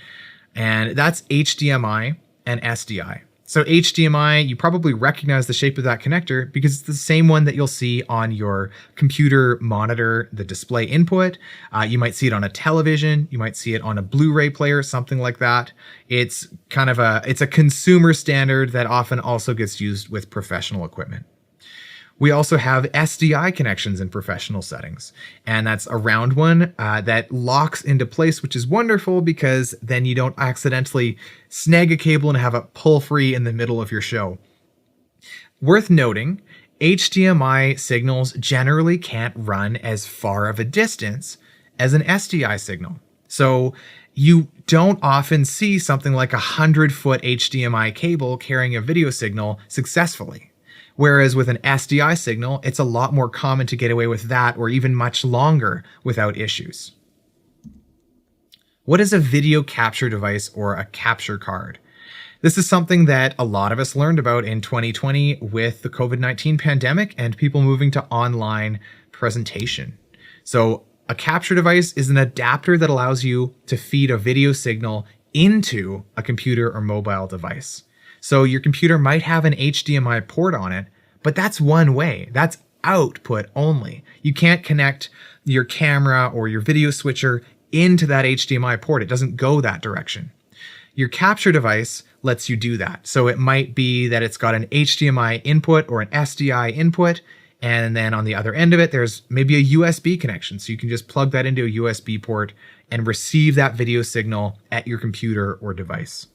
and that's HDMI and SDI. So HDMI, you probably recognize the shape of that connector because it's the same one that you'll see on your computer monitor, the display input. You might see it on a television. You might see it on a Blu-ray player, something like that. It's kind of it's a consumer standard that often also gets used with professional equipment. We also have SDI connections in professional settings, and that's a round one that locks into place, which is wonderful because then you don't accidentally snag a cable and have it pull free in the middle of your show. Worth noting, HDMI signals generally can't run as far of a distance as an SDI signal. So you don't often see something like a 100-foot HDMI cable carrying a video signal successfully. Whereas with an SDI signal, it's a lot more common to get away with that or even much longer without issues. What is a video capture device or a capture card? This is something that a lot of us learned about in 2020 with the COVID-19 pandemic and people moving to online presentation. So a capture device is an adapter that allows you to feed a video signal into a computer or mobile device. So your computer might have an HDMI port on it, but that's one way. That's output only. You can't connect your camera or your video switcher into that HDMI port. It doesn't go that direction. Your capture device lets you do that. So it might be that it's got an HDMI input or an SDI input, and then on the other end of it, there's maybe a USB connection. So you can just plug that into a USB port and receive that video signal at your computer or device.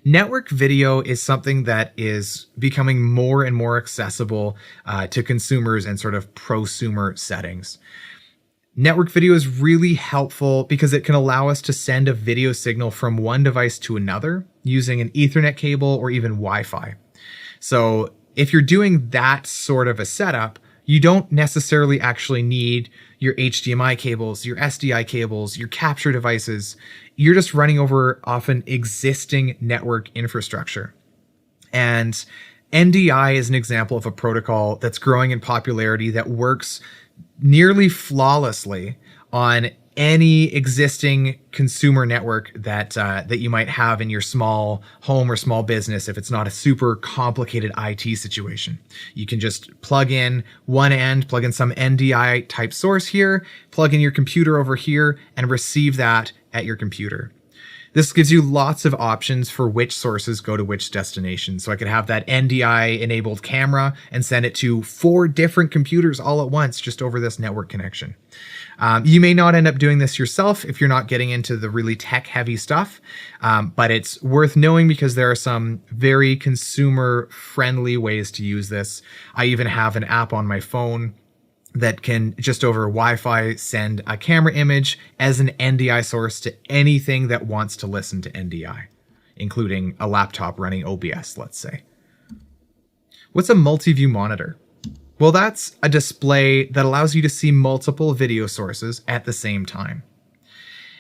Network video is something that is becoming more and more accessible to consumers in sort of prosumer settings. Network video is really helpful because it can allow us to send a video signal from one device to another using an Ethernet cable or even Wi-Fi. So if you're doing that sort of a setup, you don't necessarily actually need your HDMI cables, your SDI cables, your capture devices. You're just running over often existing network infrastructure. And NDI is an example of a protocol that's growing in popularity that works nearly flawlessly on any existing consumer network that you might have in your small home or small business. If it's not a super complicated IT situation, you can just plug in one end, plug in some NDI type source here, plug in your computer over here, and receive that at your computer. This gives you lots of options for which sources go to which destination. So I could have that NDI enabled camera and send it to 4 different computers all at once just over this network connection. You may not end up doing this yourself if you're not getting into the really tech heavy stuff, but it's worth knowing because there are some very consumer friendly ways to use this. I even have an app on my phone that can just over Wi-Fi send a camera image as an NDI source to anything that wants to listen to NDI, including a laptop running OBS, let's say. What's a multi-view monitor? Well, that's a display that allows you to see multiple video sources at the same time.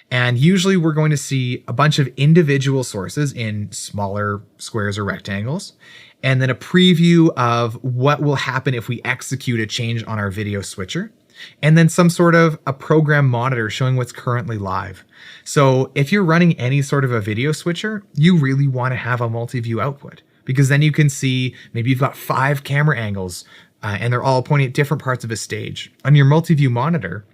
And usually we're going to see a bunch of individual sources in smaller squares or rectangles, and then a preview of what will happen if we execute a change on our video switcher, and then some sort of a program monitor showing what's currently live. So if you're running any sort of a video switcher, you really want to have a multi-view output, because then you can see maybe you've got 5 camera angles and they're all pointing at different parts of a stage. On your multi-view monitor,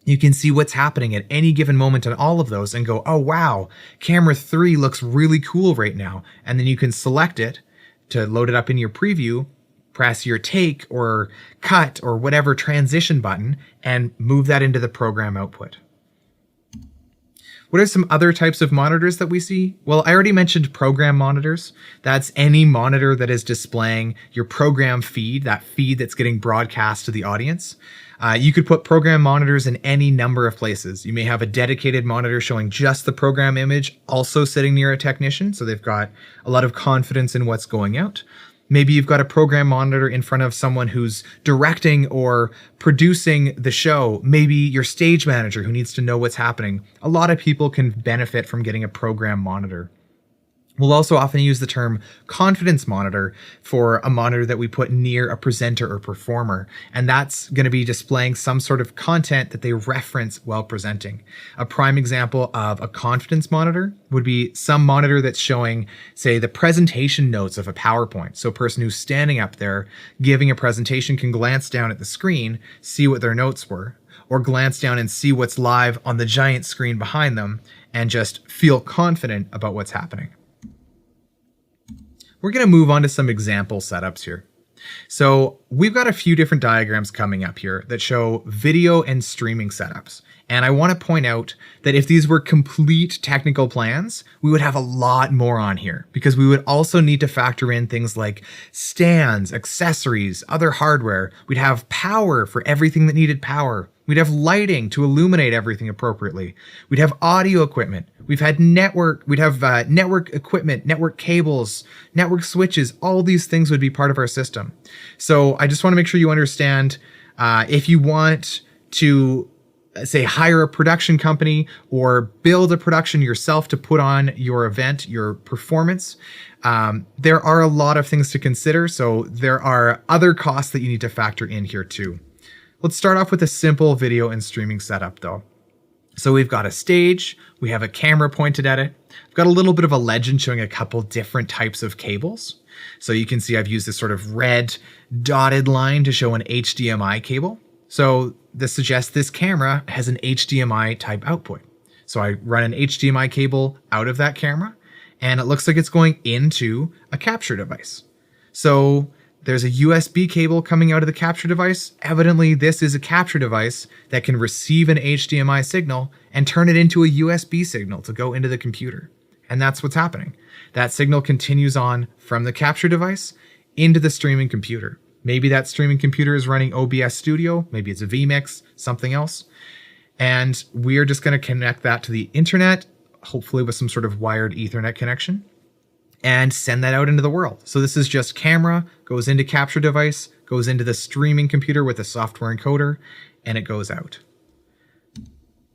you can see what's happening at any given moment on all of those and go, oh wow, camera 3 looks really cool right now. And then you can select it to load it up in your preview, press your take or cut or whatever transition button and move that into the program output. What are some other types of monitors that we see? Well, I already mentioned program monitors. That's any monitor that is displaying your program feed, that feed that's getting broadcast to the audience. You could put program monitors in any number of places. You may have a dedicated monitor showing just the program image, also sitting near a technician, so they've got a lot of confidence in what's going out. Maybe you've got a program monitor in front of someone who's directing or producing the show. Maybe your stage manager who needs to know what's happening. A lot of people can benefit from getting a program monitor. We'll also often use the term confidence monitor for a monitor that we put near a presenter or performer, and that's going to be displaying some sort of content that they reference while presenting. A prime example of a confidence monitor would be some monitor that's showing, say, the presentation notes of a PowerPoint. So a person who's standing up there giving a presentation can glance down at the screen, see what their notes were, or glance down and see what's live on the giant screen behind them and just feel confident about what's happening. We're going to move on to some example setups here. So we've got a few different diagrams coming up here that show video and streaming setups. And I want to point out that if these were complete technical plans, we would have a lot more on here because we would also need to factor in things like stands, accessories, other hardware. We'd have power for everything that needed power. We'd have lighting to illuminate everything appropriately. We'd have audio equipment. We'd have network equipment, network cables, network switches. All these things would be part of our system. So I just want to make sure you understand if you want to say hire a production company or build a production yourself to put on your event, your performance, there are a lot of things to consider. So there are other costs that you need to factor in here too. Let's start off with a simple video and streaming setup though. So we've got a stage, we have a camera pointed at it. I've got a little bit of a legend showing a couple different types of cables. So you can see I've used this sort of red dotted line to show an HDMI cable. So this suggests this camera has an HDMI type output. So I run an HDMI cable out of that camera and it looks like it's going into a capture device. So there's a USB cable coming out of the capture device. Evidently, this is a capture device that can receive an HDMI signal and turn it into a USB signal to go into the computer. And that's what's happening. That signal continues on from the capture device into the streaming computer. Maybe that streaming computer is running OBS Studio, maybe it's a vMix, something else. And we're just going to connect that to the internet, hopefully with some sort of wired Ethernet connection, and send that out into the world. So this is just camera, goes into capture device, goes into the streaming computer with a software encoder, and it goes out.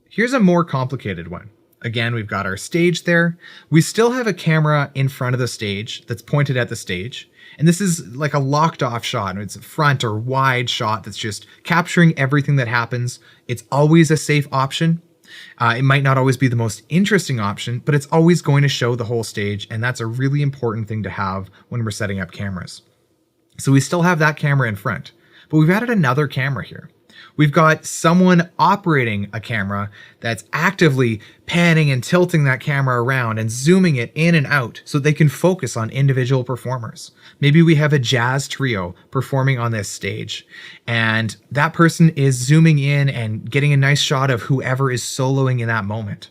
Here's a more complicated one. Again, we've got our stage there. We still have a camera in front of the stage that's pointed at the stage. And this is like a locked off shot. It's a front or wide shot that's just capturing everything that happens. It's always a safe option. It might not always be the most interesting option, but it's always going to show the whole stage. And that's a really important thing to have when we're setting up cameras. So we still have that camera in front, but we've added another camera here. We've got someone operating a camera that's actively panning and tilting that camera around and zooming it in and out so they can focus on individual performers. Maybe we have a jazz trio performing on this stage, and that person is zooming in and getting a nice shot of whoever is soloing in that moment.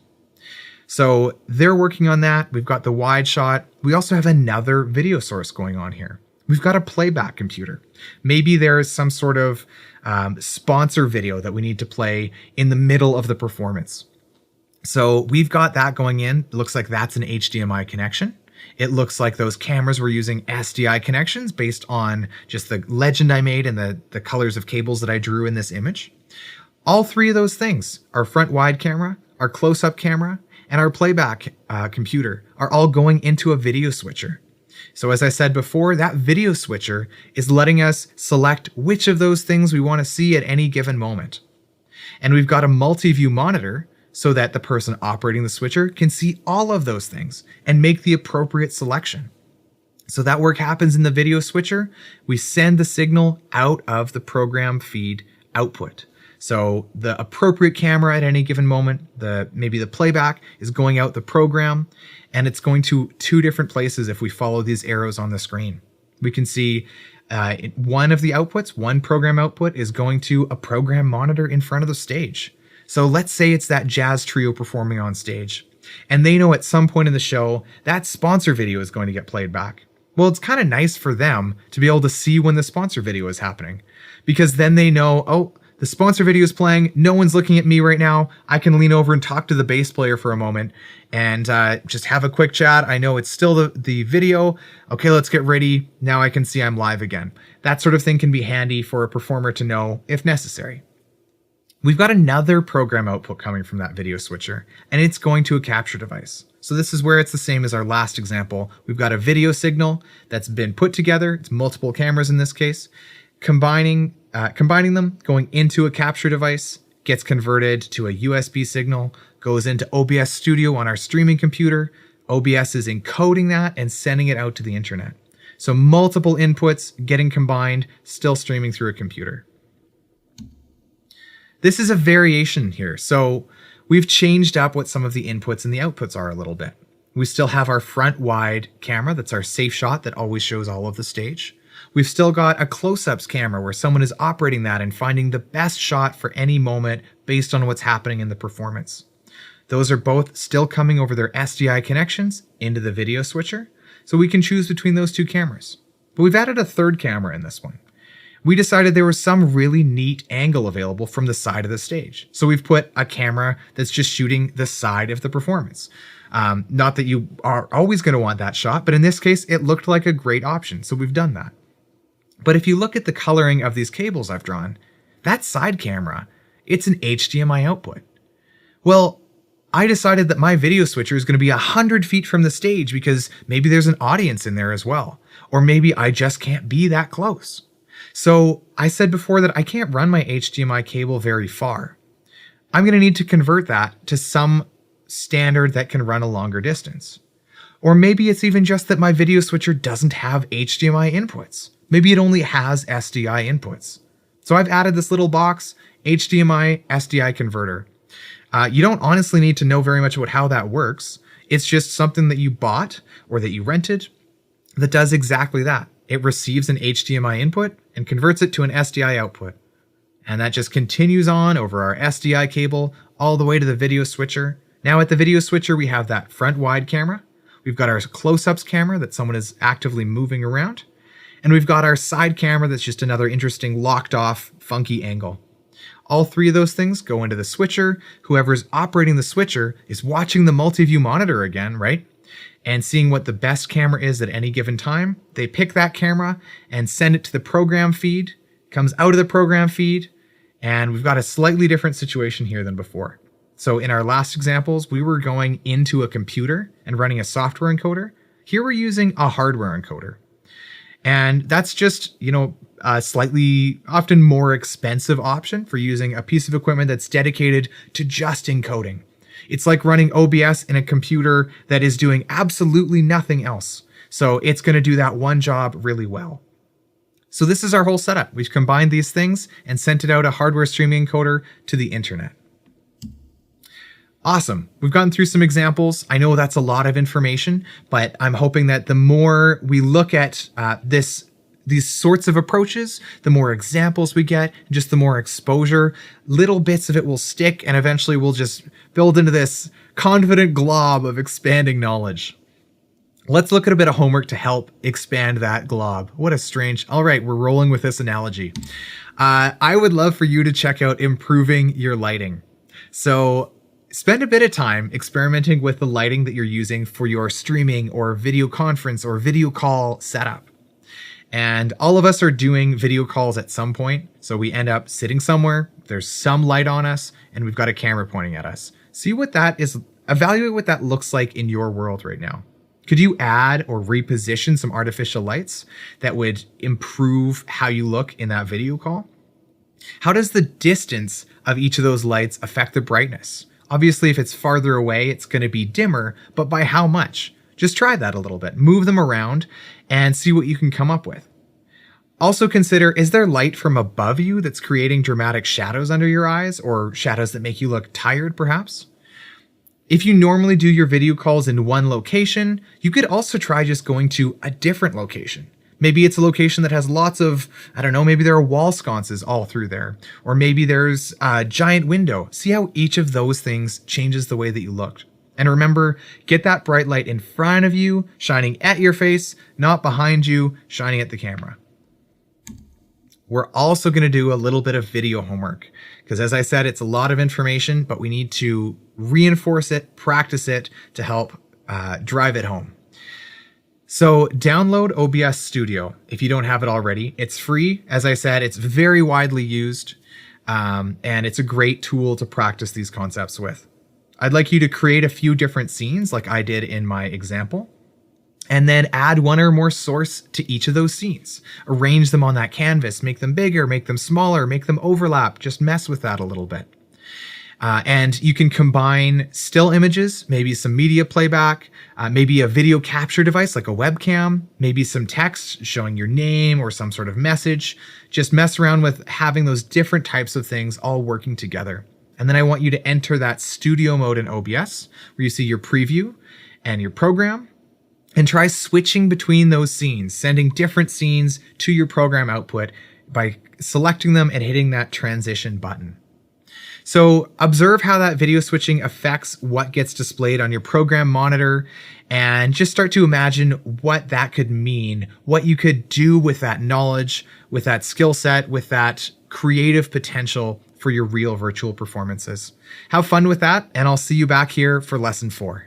So they're working on that. We've got the wide shot. We also have another video source going on here. We've got a playback computer. Maybe there's some sort of sponsor video that we need to play in the middle of the performance. So we've got that going in. It looks like that's an HDMI connection. It looks like those cameras were using SDI connections based on just the legend I made and the colors of cables that I drew in this image. All three of those things, our front wide camera, our close-up camera, and our playback computer, are all going into a video switcher. So as I said before, that video switcher is letting us select which of those things we want to see at any given moment. And we've got a multi-view monitor so that the person operating the switcher can see all of those things and make the appropriate selection. So that work happens in the video switcher. We send the signal out of the program feed output. So the appropriate camera at any given moment, maybe the playback is going out the program, and it's going to two different places if we follow these arrows on the screen. We can see one of the outputs, one program output, is going to a program monitor in front of the stage. So let's say it's that jazz trio performing on stage, and they know at some point in the show that sponsor video is going to get played back. Well, it's kind of nice for them to be able to see when the sponsor video is happening, because then they know, oh, the sponsor video is playing, no one's looking at me right now. I can lean over and talk to the bass player for a moment and just have a quick chat. I know it's still the video. Okay, let's get ready. Now I can see I'm live again. That sort of thing can be handy for a performer to know if necessary. We've got another program output coming from that video switcher, and it's going to a capture device. So this is where it's the same as our last example. We've got a video signal that's been put together. It's multiple cameras in this case. Combining them, going into a capture device, gets converted to a USB signal, goes into OBS Studio on our streaming computer. OBS is encoding that and sending it out to the internet. So multiple inputs getting combined, still streaming through a computer. This is a variation here. So we've changed up what some of the inputs and the outputs are a little bit. We still have our front wide camera. That's our safe shot that always shows all of the stage. We've still got a close-ups camera where someone is operating that and finding the best shot for any moment based on what's happening in the performance. Those are both still coming over their SDI connections into the video switcher, so we can choose between those two cameras. But we've added a third camera in this one. We decided there was some really neat angle available from the side of the stage. So we've put a camera that's just shooting the side of the performance. Not that you are always going to want that shot, but in this case, it looked like a great option, so we've done that. But if you look at the coloring of these cables I've drawn, that side camera, it's an HDMI output. Well, I decided that my video switcher is going to be 100 feet from the stage because maybe there's an audience in there as well. Or maybe I just can't be that close. So I said before that I can't run my HDMI cable very far. I'm going to need to convert that to some standard that can run a longer distance. Or maybe it's even just that my video switcher doesn't have HDMI inputs. Maybe it only has SDI inputs. So I've added this little box, HDMI SDI converter. You don't honestly need to know very much about how that works. It's just something that you bought or that you rented that does exactly that. It receives an HDMI input and converts it to an SDI output. And that just continues on over our SDI cable all the way to the video switcher. Now at the video switcher, we have that front wide camera. We've got our close-ups camera that someone is actively moving around. And we've got our side camera that's just another interesting locked off funky angle. All three of those things go into the switcher. Whoever's operating the switcher is watching the multi-view monitor again, right? And seeing what the best camera is at any given time. They pick that camera and send it to the program feed, comes out of the program feed, and we've got a slightly different situation here than before. So in our last examples, we were going into a computer and running a software encoder. Here we're using a hardware encoder. And that's just, a slightly often more expensive option for using a piece of equipment that's dedicated to just encoding. It's like running OBS in a computer that is doing absolutely nothing else. So it's going to do that one job really well. So this is our whole setup. We've combined these things and sent it out a hardware streaming encoder to the internet. Awesome. We've gone through some examples. I know that's a lot of information, but I'm hoping that the more we look at these sorts of approaches, the more examples we get, just the more exposure, little bits of it will stick, and eventually we'll just build into this confident glob of expanding knowledge. Let's look at a bit of homework to help expand that glob. What a strange... All right, we're rolling with this analogy. I would love for you to check out improving your lighting. So spend a bit of time experimenting with the lighting that you're using for your streaming or video conference or video call setup. And all of us are doing video calls at some point. So we end up sitting somewhere, there's some light on us, and we've got a camera pointing at us. See what that is, evaluate what that looks like in your world right now. Could you add or reposition some artificial lights that would improve how you look in that video call? How does the distance of each of those lights affect the brightness? Obviously, if it's farther away, it's going to be dimmer, but by how much? Just try that a little bit. Move them around and see what you can come up with. Also consider, is there light from above you that's creating dramatic shadows under your eyes, or shadows that make you look tired, perhaps? If you normally do your video calls in one location, you could also try just going to a different location. Maybe it's a location that has lots of, maybe there are wall sconces all through there. Or maybe there's a giant window. See how each of those things changes the way that you looked. And remember, get that bright light in front of you, shining at your face, not behind you, shining at the camera. We're also going to do a little bit of video homework because, as I said, it's a lot of information, but we need to reinforce it, practice it to help drive it home. So download OBS Studio if you don't have it already. It's free. As I said, it's very widely used, and it's a great tool to practice these concepts with. I'd like you to create a few different scenes like I did in my example, and then add one or more source to each of those scenes. Arrange them on that canvas, make them bigger, make them smaller, make them overlap, just mess with that a little bit. And you can combine still images, maybe some media playback, maybe a video capture device like a webcam, maybe some text showing your name or some sort of message. Just mess around with having those different types of things all working together. And then I want you to enter that studio mode in OBS where you see your preview and your program. And try switching between those scenes, sending different scenes to your program output by selecting them and hitting that transition button. So observe how that video switching affects what gets displayed on your program monitor, and just start to imagine what that could mean, what you could do with that knowledge, with that skill set, with that creative potential for your real virtual performances. Have fun with that, and I'll see you back here for lesson 4.